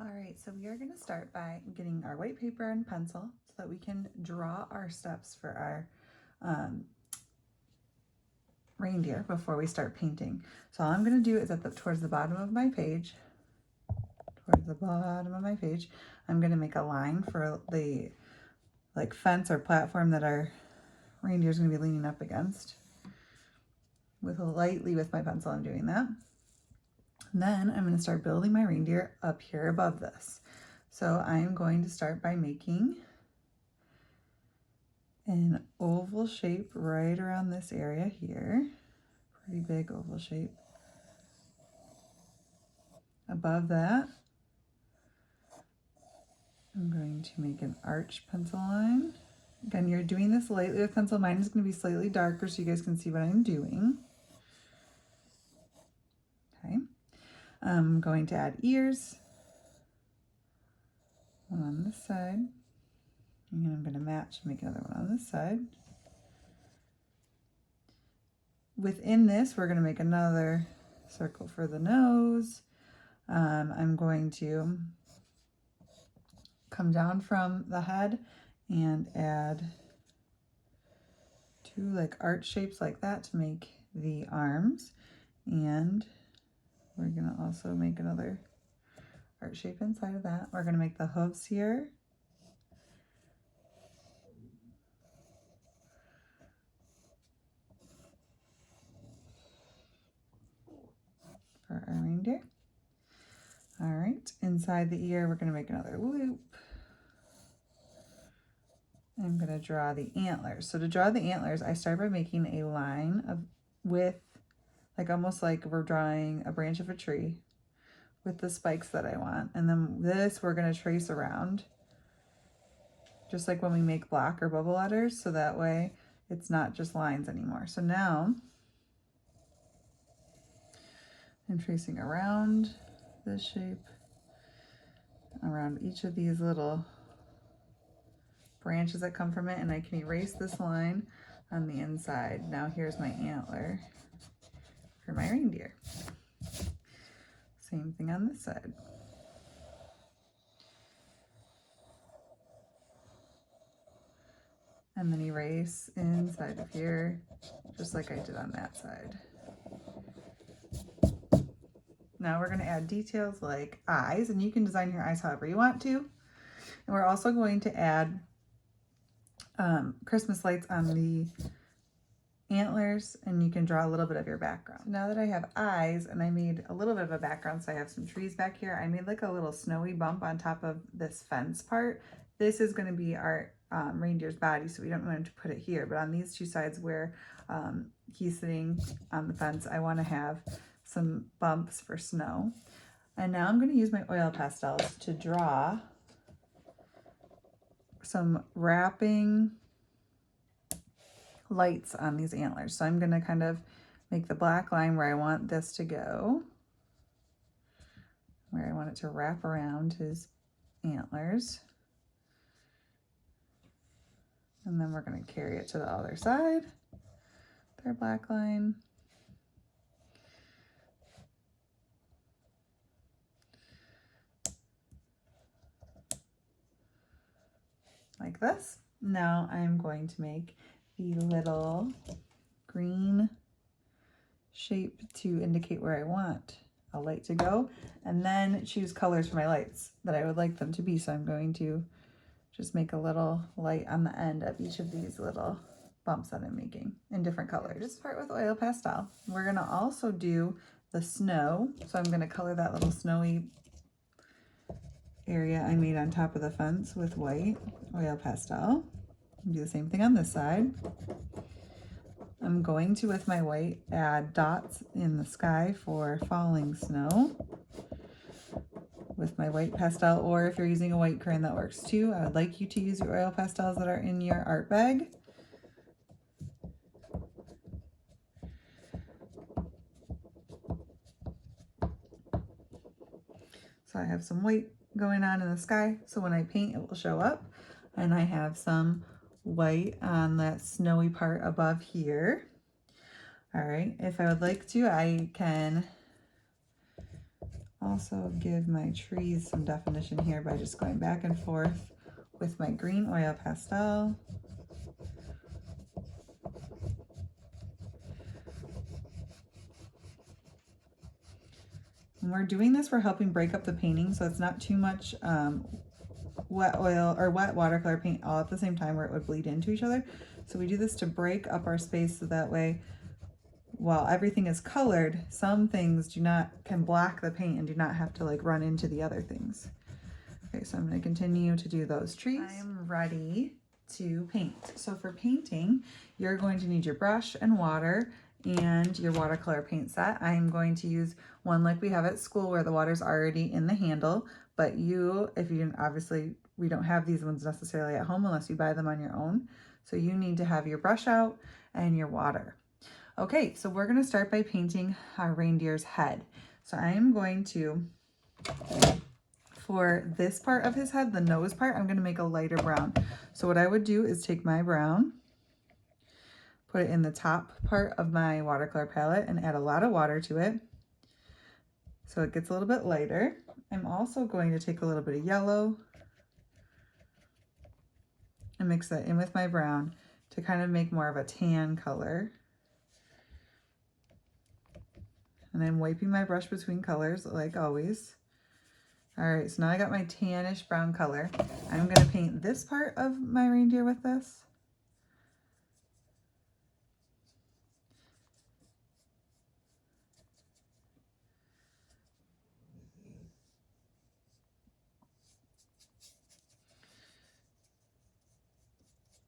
All right, so we are going to start by getting our white paper and pencil so that we can draw our steps for our reindeer before we start painting. So all I'm going to do is towards the bottom of my page, I'm going to make a line for the fence or platform that our reindeer is going to be leaning up against. Lightly with my pencil, I'm doing that. And then I'm going to start building my reindeer up here above this. So I'm going to start by making an oval shape right around this area here. Pretty big oval shape. Above that, I'm going to make an arch pencil line. Again, you're doing this lightly with pencil. Mine is going to be slightly darker so you guys can see what I'm doing. Okay. I'm going to add ears. One on this side. And I'm going to match and make another one on this side. Within this, we're going to make another circle for the nose. I'm going to come down from the head and add two arch shapes like that to make the arms. And we're going to also make another arch shape inside of that. We're going to make the hooves here. For our reindeer. All right, inside the ear, we're going to make another loop. I'm going to draw the antlers. So to draw the antlers, I start by making a line with almost like we're drawing a branch of a tree with the spikes that I want. And then this we're going to trace around, just like when we make block or bubble letters, so that way it's not just lines anymore. So now I'm tracing around this shape, around each of these little branches that come from it, and I can erase this line on the inside. Now here's my antler for my reindeer. Same thing on this side. And then erase inside of here, just like I did on that side. Now we're going to add details like eyes, and you can design your eyes however you want to. And we're also going to add Christmas lights on the antlers, and you can draw a little bit of your background. So now that I have eyes and I made a little bit of a background, so I have some trees back here, I made like a little snowy bump on top of this fence part. This is going to be our reindeer's body, so we don't want to put it here, but on these two sides where he's sitting on the fence, I want to have some bumps for snow. And now I'm going to use my oil pastels to draw some wrapping lights on these antlers. So I'm going to kind of make the black line where I want this to go, where I want it to wrap around his antlers. And then we're going to carry it to the other side, their black line. Like this. Now I'm going to make the little green shape to indicate where I want a light to go, and then choose colors for my lights that I would like them to be. So I'm going to just make a little light on the end of each of these little bumps that I'm making in different colors. Just start with oil pastel. We're going to also do the snow. So I'm going to color that little snowy area I made on top of the fence with white oil pastel. Do the same thing on this side. I'm going to, with my white, add dots in the sky for falling snow with my white pastel, or if you're using a white crayon, that works too. I would like you to use your oil pastels that are in your art bag. So I have some white going on in the sky, so when I paint it will show up. And I have some white on that snowy part above here. All right, if I would like to, I can Also give my trees some definition here by just going back and forth with my green oil pastel. When we're doing this, we're helping break up the painting, so it's not too much wet oil or wet watercolor paint all at the same time where it would bleed into each other. So we do this to break up our space so that way while everything is colored, some things can block the paint and do not have to like run into the other things. Okay, so I'm going to continue to do those trees. I'm ready to paint. So for painting, you're going to need your brush and water and your watercolor paint set. I'm going to use one like we have at school where the water's already in the handle, but obviously we don't have these ones necessarily at home unless you buy them on your own. So you need to have your brush out and your water. Okay, so we're going to start by painting our reindeer's head. So I am going to, for this part of his head, the nose part, I'm going to make a lighter brown. So what I would do is take my brown, put it in the top part of my watercolor palette and add a lot of water to it so it gets a little bit lighter. I'm also going to take a little bit of yellow and mix that in with my brown to kind of make more of a tan color. And I'm wiping my brush between colors like always. All right, so now I got my tannish brown color. I'm going to paint this part of my reindeer with this.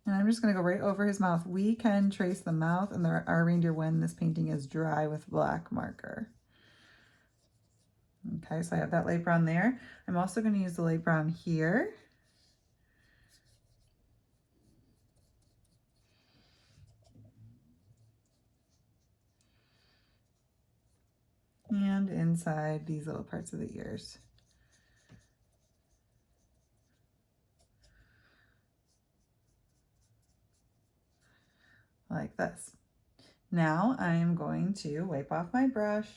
And I'm just going to go right over his mouth. We can trace the mouth and our reindeer when this painting is dry with black marker. Okay, so I have that light brown there. I'm also going to use the light brown here. And inside these little parts of the ears. Like this. Now I'm going to wipe off my brush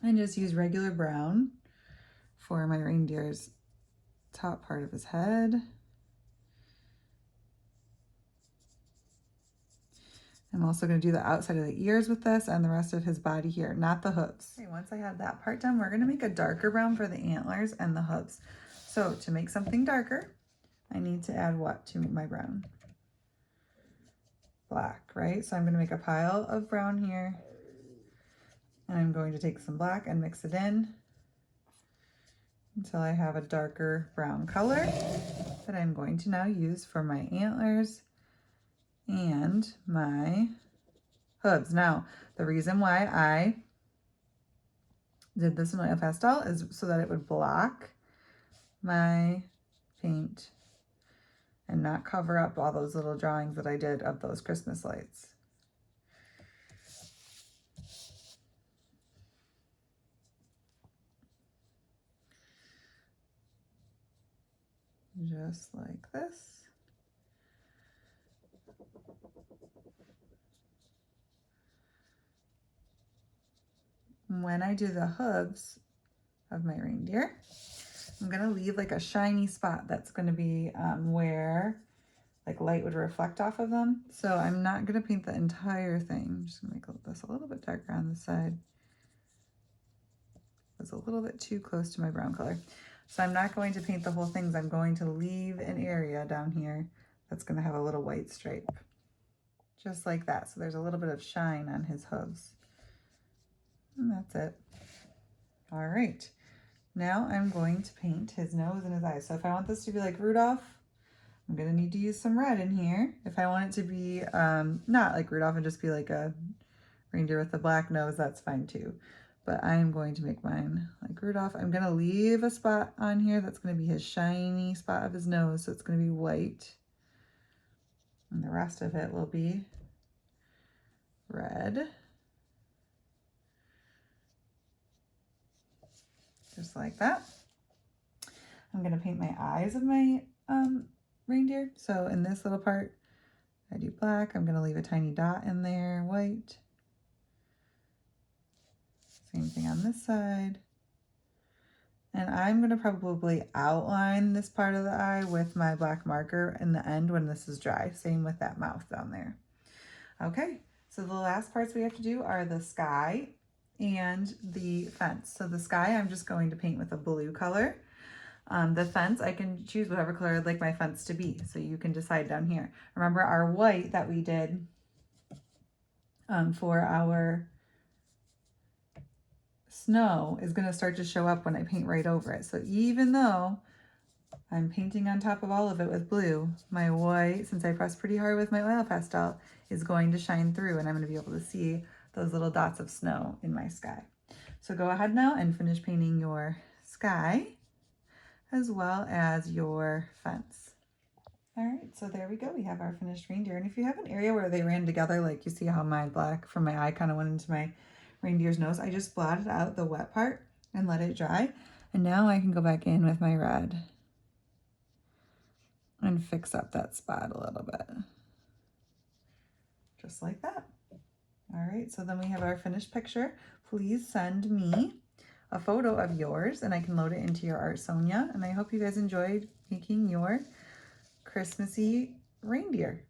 and just use regular brown for my reindeer's top part of his head. I'm also going to do the outside of the ears with this and the rest of his body here, not the hooves. Okay, once I have that part done, we're going to make a darker brown for the antlers and the hooves. So to make something darker, I need to add what to my brown? Black, right? So I'm going to make a pile of brown here. And I'm going to take some black and mix it in until I have a darker brown color that I'm going to now use for my antlers and my hooves. Now, the reason why I did this in oil pastel is so that it would block my paint and not cover up all those little drawings that I did of those Christmas lights. Just like this. When I do the hooves of my reindeer, I'm going to leave like a shiny spot that's going to be where like light would reflect off of them. So I'm not going to paint the entire thing. I'm just going to make this a little bit darker on the side. It's a little bit too close to my brown color. So I'm not going to paint the whole thing. I'm going to leave an area down here that's going to have a little white stripe. Just like that. So there's a little bit of shine on his hooves. And that's it. All right. Now I'm going to paint his nose and his eyes. So if I want this to be like Rudolph, I'm going to need to use some red in here. If I want it to be not like Rudolph and just be like a reindeer with a black nose, that's fine too. But I'm going to make mine like Rudolph. I'm going to leave a spot on here that's going to be his shiny spot of his nose. So it's going to be white. And the rest of it will be red. Just like that. I'm going to paint my eyes of my reindeer. So in this little part, I do black. I'm going to leave a tiny dot in there, white. Same thing on this side. And I'm going to probably outline this part of the eye with my black marker in the end when this is dry. Same with that mouth down there. Okay, so the last parts we have to do are the sky and the fence. So the sky I'm just going to paint with a blue color. The fence, I can choose whatever color I'd like my fence to be. So you can decide down here. Remember our white that we did for our snow is going to start to show up when I paint right over it. So even though I'm painting on top of all of it with blue, my white, since I pressed pretty hard with my oil pastel, is going to shine through, and I'm going to be able to see those little dots of snow in my sky. So go ahead now and finish painting your sky as well as your fence. All right, so there we go. We have our finished reindeer. And if you have an area where they ran together, like you see how my black from my eye kind of went into my reindeer's nose, I just blotted out the wet part and let it dry. And now I can go back in with my red and fix up that spot a little bit. Just like that. All right, so then we have our finished picture. Please send me a photo of yours and I can load it into your Art Sonia. And I hope you guys enjoyed making your Christmassy reindeer.